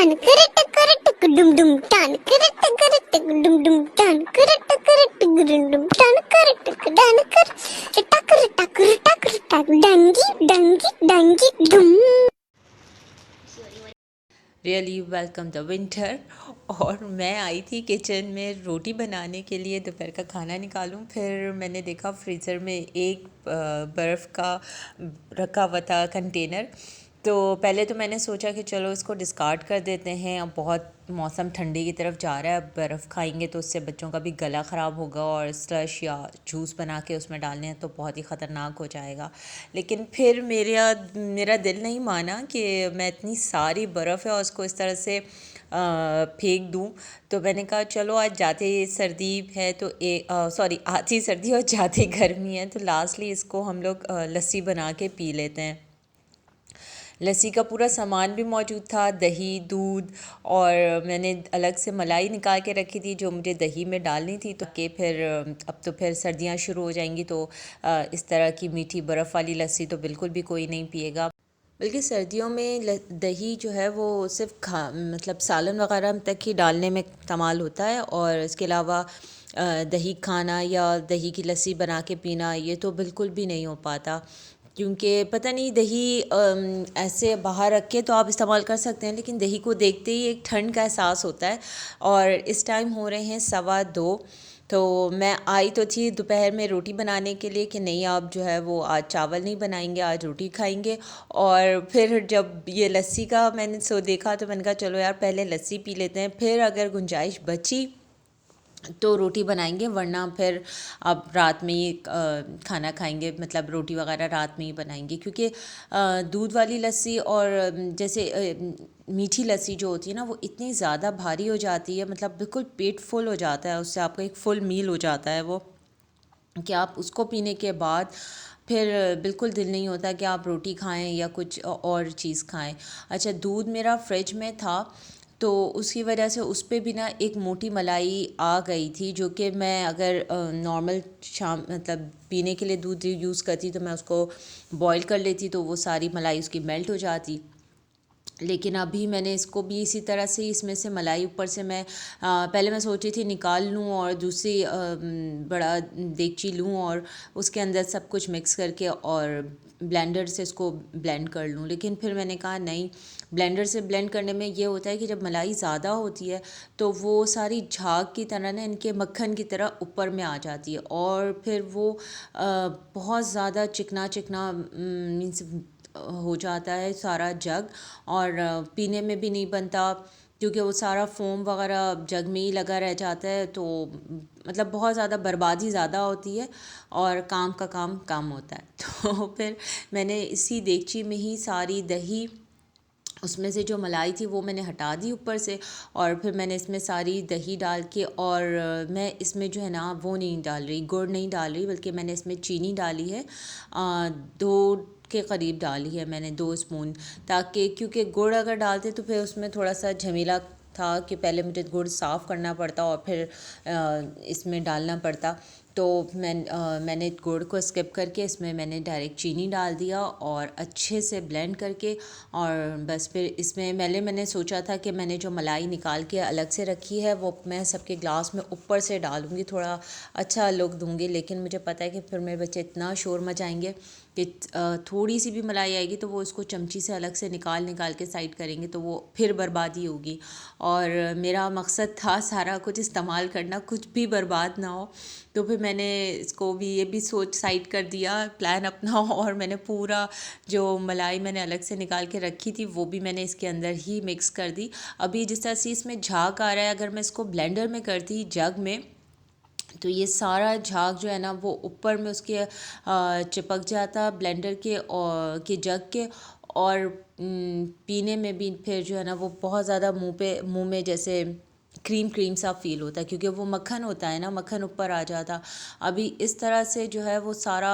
टान करे टकर टक डुम डुम टान करे टकर टक डुम डुम टान करे टकर टक डुम डुम टान करे टक डान कर टकर टकर टकर टक डंगी डंगी डंगी डुम। Really welcome the winter. और मैं आई थी किचन में रोटी बनाने के लिए दोपहर का खाना निकालूं। फिर मैंने देखा फ्रीज़र में एक बर्फ़ का रखा हुआ था कंटेनर। तो पहले तो मैंने सोचा कि चलो इसको डिस्कार्ड कर देते हैं। अब बहुत मौसम ठंडी की तरफ जा रहा है, अब बर्फ़ खाएंगे तो उससे बच्चों का भी गला ख़राब होगा और स्लश या जूस बना के उसमें डालने हैं तो बहुत ही ख़तरनाक हो जाएगा। लेकिन फिर मेरा दिल नहीं माना कि मैं इतनी सारी बर्फ़ है और उसको इस तरह से फेंक दूँ। तो मैंने कहा चलो आज जाते सर्दी है तो सॉरी आती सर्दी और जाते गर्मी है तो लास्टली इसको हम लोग लस्सी बना के पी लेते हैं। लस्सी का पूरा सामान भी मौजूद था, दही, दूध, और मैंने अलग से मलाई निकाल के रखी थी जो मुझे दही में डालनी थी। तो कि फिर अब तो फिर सर्दियाँ शुरू हो जाएंगी तो इस तरह की मीठी बर्फ़ वाली लस्सी तो बिल्कुल भी कोई नहीं पिएगा। बल्कि सर्दियों में दही जो है वो सिर्फ मतलब सालन वगैरह तक ही डालने में इस्तेमाल होता है, और इसके अलावा दही खाना या दही की लस्सी बना के पीना ये तो बिल्कुल भी नहीं हो पाता। क्योंकि पता नहीं दही ऐसे बाहर रख के तो आप इस्तेमाल कर सकते हैं, लेकिन दही को देखते ही एक ठंड का एहसास होता है। और इस टाइम हो रहे हैं 2:15। तो मैं आई तो थी दोपहर में रोटी बनाने के लिए कि नहीं आप जो है वो आज चावल नहीं बनाएंगे, आज रोटी खाएंगे। और फिर जब ये लस्सी का मैंने देखा तो मैंने कहा चलो यार पहले लस्सी पी लेते हैं, फिर अगर गुंजाइश बची तो रोटी बनाएंगे, वरना फिर अब रात में ही खाना खाएंगे, मतलब रोटी वगैरह रात में ही बनाएंगे। क्योंकि दूध वाली लस्सी और जैसे मीठी लस्सी जो होती है ना वो इतनी ज़्यादा भारी हो जाती है, मतलब बिल्कुल पेट फुल हो जाता है उससे, आपका एक फुल मील हो जाता है वो, कि आप उसको पीने के बाद फिर बिल्कुल दिल नहीं होता कि आप रोटी खाएं या कुछ और चीज़ खाएं। अच्छा, दूध मेरा फ्रिज में था तो उसकी वजह से उस पर भी ना एक मोटी मलाई आ गई थी, जो कि मैं अगर नॉर्मल शाम मतलब पीने के लिए दूध यूज़ करती तो मैं उसको बॉईल कर लेती तो वो सारी मलाई उसकी मेल्ट हो जाती। लेकिन अभी मैंने इसको भी इसी तरह से इसमें से मलाई ऊपर से मैं पहले मैं सोची थी निकाल लूँ और दूसरी बड़ा देगची लूँ और उसके अंदर सब कुछ मिक्स करके और ब्लेंडर से इसको ब्लेंड कर लूँ। लेकिन फिर मैंने कहा नहीं, ब्लेंडर से ब्लेंड करने में ये होता है कि जब मलाई ज़्यादा होती है तो वो सारी झाग की तरह ना इनके मक्खन की तरह ऊपर में आ जाती है, और फिर वो बहुत ज़्यादा चिकना चिकना मीन्स हो जाता है सारा जग, और पीने में भी नहीं बनता क्योंकि वो सारा फोम वगैरह जग में ही लगा रह जाता है। तो मतलब बहुत ज़्यादा बर्बादी ज़्यादा होती है और काम का काम कम होता है। तो फिर मैंने इसी देगची में ही सारी दही, उसमें से जो मलाई थी वो मैंने हटा दी ऊपर से, और फिर मैंने इसमें सारी दही डाल के, और मैं इसमें जो है ना वो नहीं डाल रही, गुड़ नहीं डाल रही, बल्कि मैंने इसमें चीनी डाली है, 2 के करीब डाली है मैंने, 2 स्पून, ताकि क्योंकि गुड़ अगर डालते तो फिर उसमें थोड़ा सा झमेला था कि पहले मुझे गुड़ साफ़ करना पड़ता और फिर इसमें डालना पड़ता। तो मैंने गुड़ को स्किप करके इसमें मैंने डायरेक्ट चीनी डाल दिया और अच्छे से ब्लेंड करके, और बस फिर इसमें मैंने सोचा था कि मैंने जो मलाई निकाल के अलग से रखी है वो मैं सबके ग्लास में ऊपर से डालूँगी, थोड़ा अच्छा लुक दूँगी। लेकिन मुझे पता है कि फिर मेरे बच्चे इतना शोर मचाएंगे कि थोड़ी सी भी मलाई आएगी तो वो उसको चमची से अलग से निकाल निकाल के साइड करेंगे, तो वो फिर बर्बादी होगी। और मेरा मकसद था सारा कुछ इस्तेमाल करना, कुछ भी बर्बाद ना हो। तो फिर मैंने इसको भी ये भी सोच साइड कर दिया प्लान अपना, और मैंने पूरा जो मलाई मैंने अलग से निकाल के रखी थी वो भी मैंने इसके अंदर ही मिक्स कर दी। अभी जिस तरह से इसमें झाग आ रहा है, अगर मैं इसको ब्लेंडर में करती जग में तो ये सारा झाग जो है ना वो ऊपर में उसके चिपक जाता ब्लेंडर के और के जग के, और पीने में भी फिर जो है ना वो बहुत ज़्यादा मुंह में जैसे क्रीम क्रीम सा फील होता है, क्योंकि वो मक्खन होता है ना, मक्खन ऊपर आ जाता। अभी इस तरह से जो है वो सारा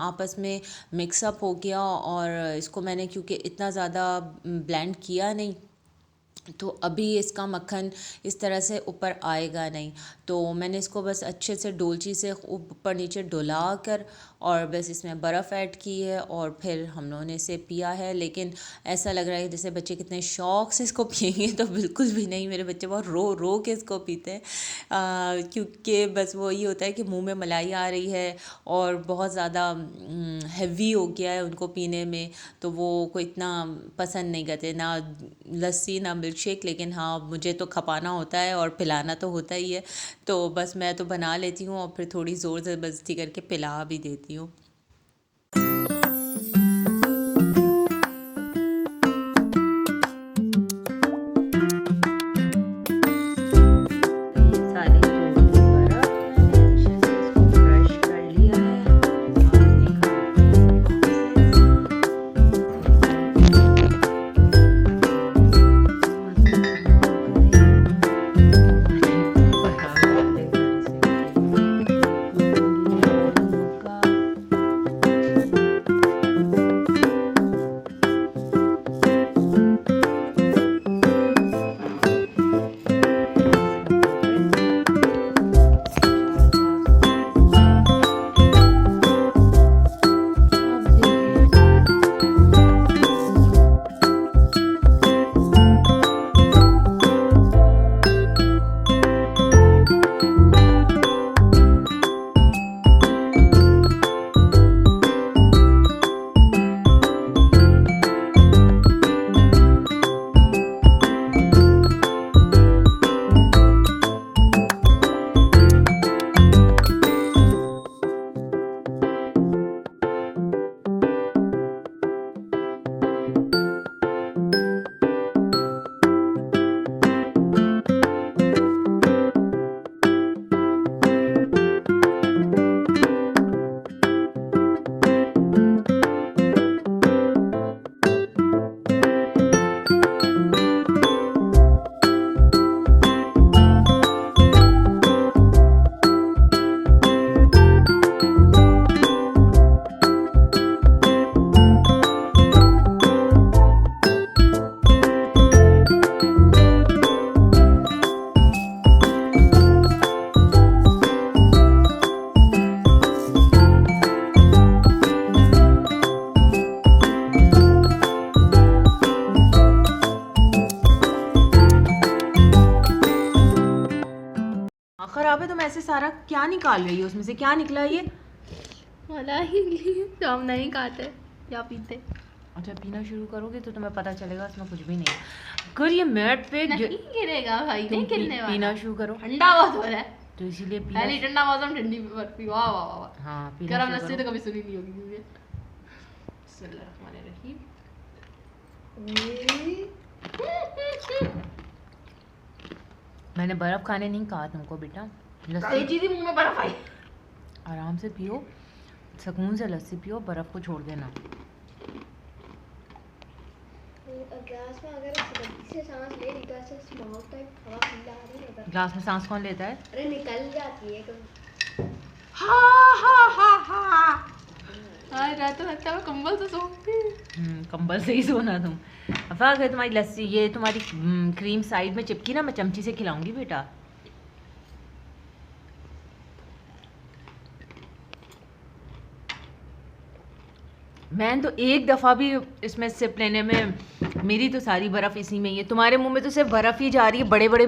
आपस में मिक्सअप हो गया, और इसको मैंने क्योंकि इतना ज़्यादा ब्लेंड किया नहीं तो अभी इसका मक्खन इस तरह से ऊपर आएगा नहीं। तो मैंने इसको बस अच्छे से डोलची से ऊपर नीचे डुला कर और बस इसमें बर्फ़ ऐड की है और फिर हम लोगों ने इसे पिया है। लेकिन ऐसा लग रहा है जैसे बच्चे कितने शौक़ से इसको पिएंगे, तो बिल्कुल भी नहीं। मेरे बच्चे बहुत रो रो के इसको पीते हैं, क्योंकि बस वो ये होता है कि मुंह में मलाई आ रही है और बहुत ज़्यादा हैवी हो गया है उनको पीने में, तो वो कोई इतना पसंद नहीं करते, ना लस्सी ना मिल्क शेक। लेकिन हाँ, मुझे तो खपाना होता है और पिलाना तो होता ही है, तो बस मैं तो बना लेती हूँ और फिर थोड़ी ज़ोर ज़बरदस्ती करके पिला भी देती हूँ। खराब है, तुम ऐसे सारा क्या निकाल रही हो? उसमें से क्या निकला ये? मलाई तो हम नहीं खाते या पीते। अच्छा, पीना शुरू करोगे तो तुम्हें पता चलेगा इसमें कुछ भी नहीं है। अगर ये मैट पे नहीं गिरेगा भाई, नहीं गिरने वाला। पीना शुरू करो। ठंडा बहुत हो रहा है तो इसीलिए पहले ठंडा मौसम, ठंडी बर्फी। वाह वाह वाह। हाँ, गरम लस्सी तो कभी सुनी नहीं होगी मुझे। मैंने बर्फ खाने नहीं कहा तुमको बेटा। लस्सी मुंह में बर्फ आई। आराम से पियो, सुकून से लस्सी पियो, बर्फ को छोड़ देना। ग्लास में अगर से सांस ले रही तो ऐसे स्मॉग टाइप हवा फील आ रही है। ग्लास में सांस कौन लेता है? अरे निकल जाती है कभी। हा हा हा हा। आज रात को लगता है मैं कंबल से सोऊंगी। कंबल से ही सोना तुम। अफा, अगर तुम्हारी लस्सी, ये तुम्हारी क्रीम साइड में चिपकी ना, मैं चमची से खिलाऊंगी बेटा। मैंने तो एक दफ़ा भी इसमें सिप लेने में, मेरी तो सारी बर्फ़ इसी में ही है। तुम्हारे मुंह में तो सिर्फ बर्फ़ ही जा रही है, बड़े बड़े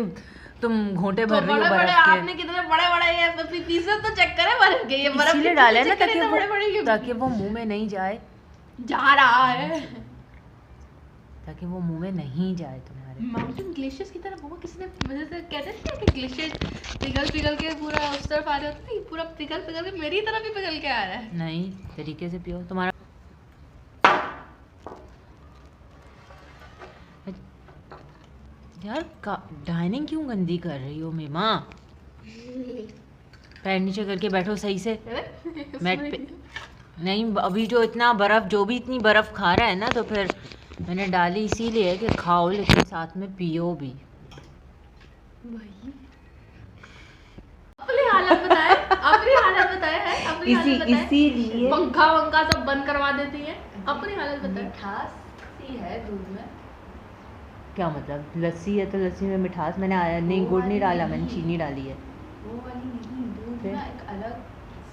तुम घोंटे भर रही हो बर्फ़ के। आपने कितने बड़े बड़े ये पीसेस तो चेक करे बर्फ के। ये बर्फ इसीलिए डाले ना ताकि वो मुंह में नहीं जाए। जा रहा है, ताकि वो मुंह में नहीं जाए तुम्हारे। माउंटेन ग्लेशियर्स की तरह। वो किसने मुझे से कहते थे कि ग्लेशियर पिघल पिघल के पूरा उस तरफ आ रहा होता है, पूरा पिघल पिघल के मेरी तरफ भी पिघल के आ रहा है। नहीं, तरीके से पियो। तुम्हारा यार डाइनिंग क्यों गंदी कर रही हो मीमा? पैर नीचे करके बैठो सही से मैट पे। नहीं, अभी जो इतना बर्फ़, जो भी इतनी बर्फ़ खा रहा है ना, तो फिर मैंने डाली इसीलिए कि खाओ लेकिन साथ में पियो भी। अपनी हालत बताए, अपनी हालत बताए है, अपनी हालत बताए। इसीलिए पंखा वंखा सब बंद करवा देती है। अपनी हालत बताए। मिठास सी है दूध में। क्या मतलब, लस्सी है तो लस्सी में मिठास मैंने आया नहीं, गुड़ नहीं डाला मैंने, चीनी डाली है। वो वाली नहीं, दूध फिर? ना एक अलग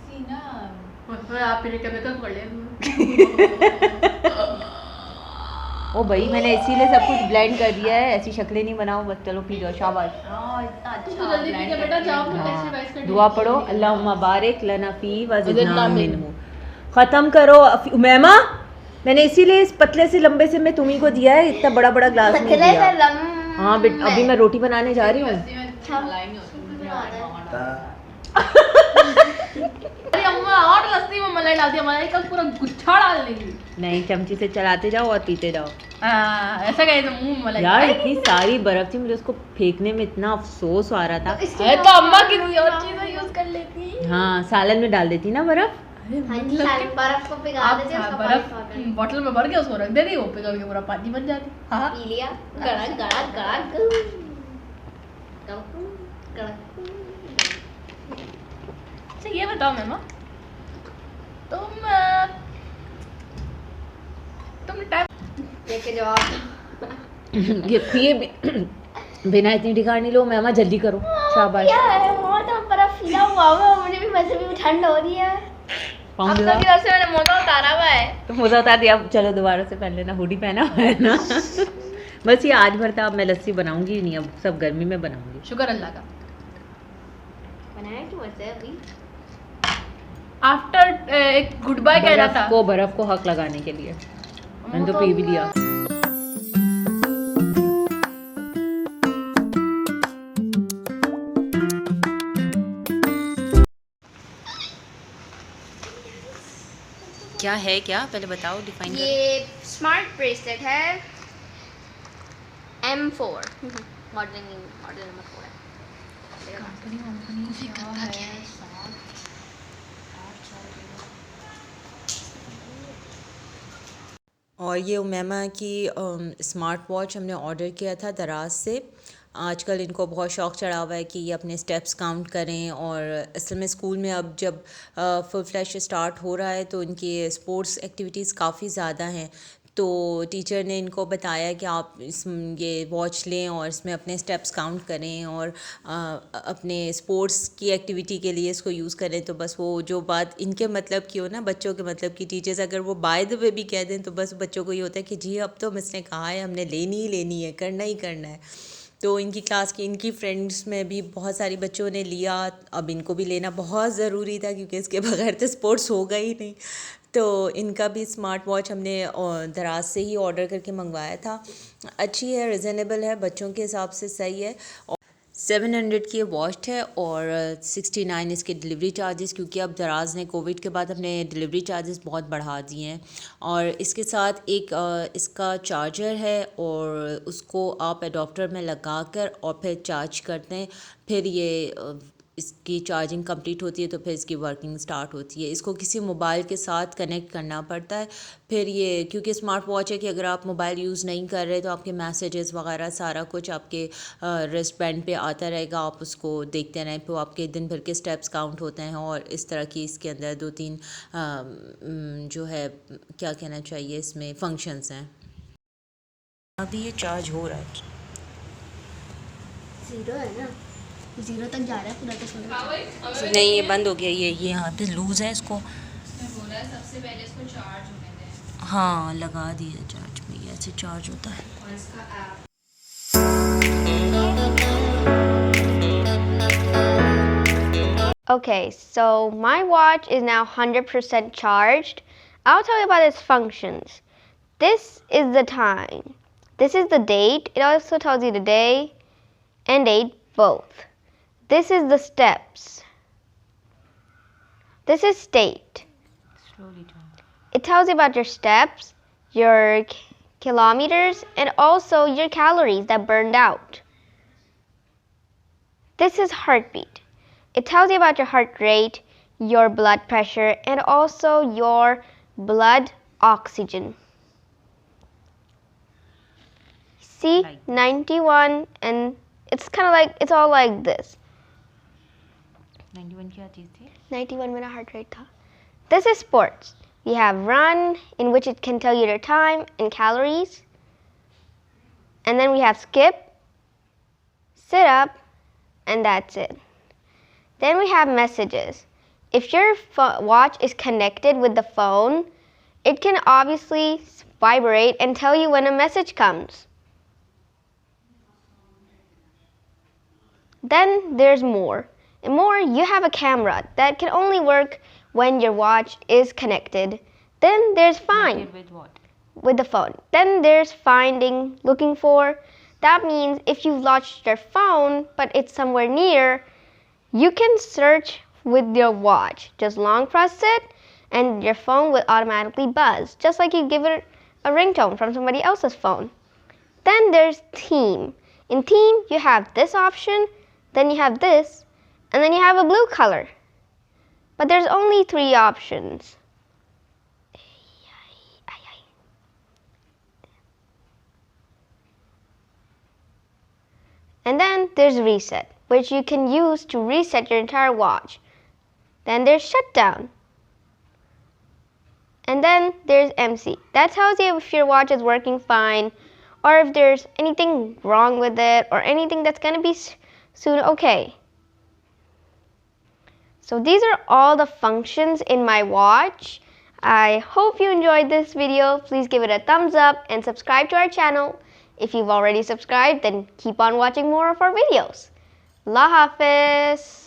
सी ना, आप मेरे केमिकल पढ़ ले। ओ भाई मैंने इसीलिए सब कुछ ब्लेंड कर दिया है, ऐसी शक्लें नहीं बनाओ बस, चलो पी जाओ, शाबाश। तो जल्दी पी के बेटा जाओ अपने पैसे वाइस कर दुआ पढ़ो, अल्लाहुम्मा बारिक लना फी व ज़िदना मिन्हु। खत्म करो उमैमा, मैंने इसीलिए इस पतले से लंबे से मैं तुम्ही को दिया है, इतना बड़ा बड़ा ग्लास नहीं दिया। हाँ बेटा, अभी मैं रोटी बनाने जा रही हूँ। अरे अम्मा और लस्सी में मलाई डाल दिया, मलाई का पूरा गुच्छा डाल देंगी। नहीं, चमची से चलाते जाओ और पीते जाओ। ऐसा कहे तो मुंह में मलाई। यार इतनी सारी बर्फ थी, मुझे उसको फेंकने में इतना अफसोस आ रहा था। अरे तो अम्मा किसी और चीज में यूज कर लेती। हाँ, सालन में डाल देती ना बर्फ। बर्फ को पिघला आप देते, उसका बर्फ पानी पा बोतल में भर के उसको रख देती, वो पिघल के पूरा पानी बन जाती। हाँ पी लिया, गड़क गड़क गड़क गड़क। अच्छा ये बताओ मैमा, तुम टाइम देख के जवाब ये पिए बिना इतनी ठिकानी नहीं लो, मैमा जल्दी करो, शाबाश। क्या है वो तो बर्फ फीला हुआ है, मुझे भी वैसे भी ठंड हो रही है। पाँव अब दबा। तो तरफ से मैंने मोटा उतारा हुआ है। तो मुझे बता दिया, अब चलो दोबारा से पहन लेना, हुडी पहना हुआ है ना। बस ये आज भर था, अब मैं लस्सी बनाऊंगी नहीं, अब सब गर्मी में बनाऊंगी। शुक्र अल्लाह का। बनाया क्यों वैसे अभी? आफ्टर एक गुड बाय कहना था। बर्फ को हक लगाने के लिए मैंने तो पी भी लिया। क्या है, क्या पहले बताओ, डिफाइन करो। ये स्मार्ट ब्रेसलेट है, M4 मॉडल नंबर 4 है। और ये उमैमा की स्मार्ट वॉच हमने ऑर्डर किया था दराज से। आजकल इनको बहुत शौक़ चढ़ा हुआ है कि ये अपने स्टेप्स काउंट करें, और असल में स्कूल में अब जब फुल फ्लैश स्टार्ट हो रहा है तो इनकी स्पोर्ट्स एक्टिविटीज़ काफ़ी ज़्यादा हैं। तो टीचर ने इनको बताया कि आप ये वॉच लें और इसमें अपने स्टेप्स काउंट करें और अपने स्पोर्ट्स की एक्टिविटी के लिए इसको यूज़ करें। तो बस वो जो बात इनके मतलब की हो ना, बच्चों के मतलब की, टीचर्स अगर वो बाय द वे भी कह दें तो बस बच्चों को ये होता है कि जी अब तो मिस ने कहा है, हमने लेनी ही लेनी है, करना ही करना है। तो इनकी क्लास की, इनकी फ्रेंड्स में भी बहुत सारी बच्चों ने लिया, अब इनको भी लेना बहुत ज़रूरी था क्योंकि इसके बगैर तो स्पोर्ट्स होगा ही नहीं। तो इनका भी स्मार्ट वॉच हमने दराज से ही ऑर्डर करके मंगवाया था। अच्छी है, रिजनेबल है, बच्चों के हिसाब से सही है। 700 की वॉच है और 69 इसके डिलीवरी चार्जेस, क्योंकि अब दराज ने कोविड के बाद अपने डिलीवरी चार्जेस बहुत बढ़ा दिए हैं। और इसके साथ एक इसका चार्जर है और उसको आप एडाप्टर में लगा कर और फिर चार्ज करते हैं, फिर ये इसकी चार्जिंग कंप्लीट होती है तो फिर इसकी वर्किंग स्टार्ट होती है। इसको किसी मोबाइल के साथ कनेक्ट करना पड़ता है। फिर ये क्योंकि स्मार्ट वॉच है कि अगर आप मोबाइल यूज़ नहीं कर रहे तो आपके मैसेजेस वगैरह सारा कुछ आपके रिस्ट बैंड पे आता रहेगा, आप उसको देखते रहें, फिर आपके दिन भर के स्टेप्स काउंट होते हैं। और इस तरह की इसके अंदर 2-3 जो है क्या कहना चाहिए, इसमें फंक्शंस हैं। अभी ये चार्ज हो रहा है, 0 है ना, 0 तक जा रहा है पूरा, तो सुनो। नहीं ये बंद हो गया, ये यहाँ पे लूज़ है, इसको बोला है सबसे पहले इसको चार्ज होने दें। हाँ लगा दिया चार्ज में, ये ऐसे चार्ज होता है। और इसका app Okay, so my watch is now 100% charged. I'll tell you about its functions. This is the time. This is the date. It also tells you the day and date both. This is the steps. This is state. Slowly turn. It tells you about your steps, your kilometers, and also your calories that burned out. This is heartbeat. It tells you about your heart rate, your blood pressure, and also your blood oxygen. See, Like 91, and it's kind of like, it's all like this. 91 क्या चीज़ थी? 91 मेरा heart rate था. This is sports. We have run, in which it can tell you your time and calories. And then we have skip, sit up, and that's it. Then we have messages. If your watch is connected with the phone, it can obviously vibrate and tell you when a message comes. Then there's more. In more, you have a camera that can only work when your watch is connected. Then there's find With what? with the phone. Then there's finding, looking for. That means if you've lost your phone but it's somewhere near, you can search with your watch. Just long press it and your phone will automatically buzz, just like you give it a ringtone from somebody else's phone. Then there's theme. In theme, you have this option, then you have this, and then you have a blue color. But there's only 3 options. And then there's reset, which you can use to reset your entire watch. Then there's shutdown. And then there's MC. That tells you if your watch is working fine or if there's anything wrong with it or anything that's going to be soon okay. So these are all the functions in my watch. I hope you enjoyed this video. Please give it a thumbs up and subscribe to our channel. If you've already subscribed, then keep on watching more of our videos. Allah Hafiz.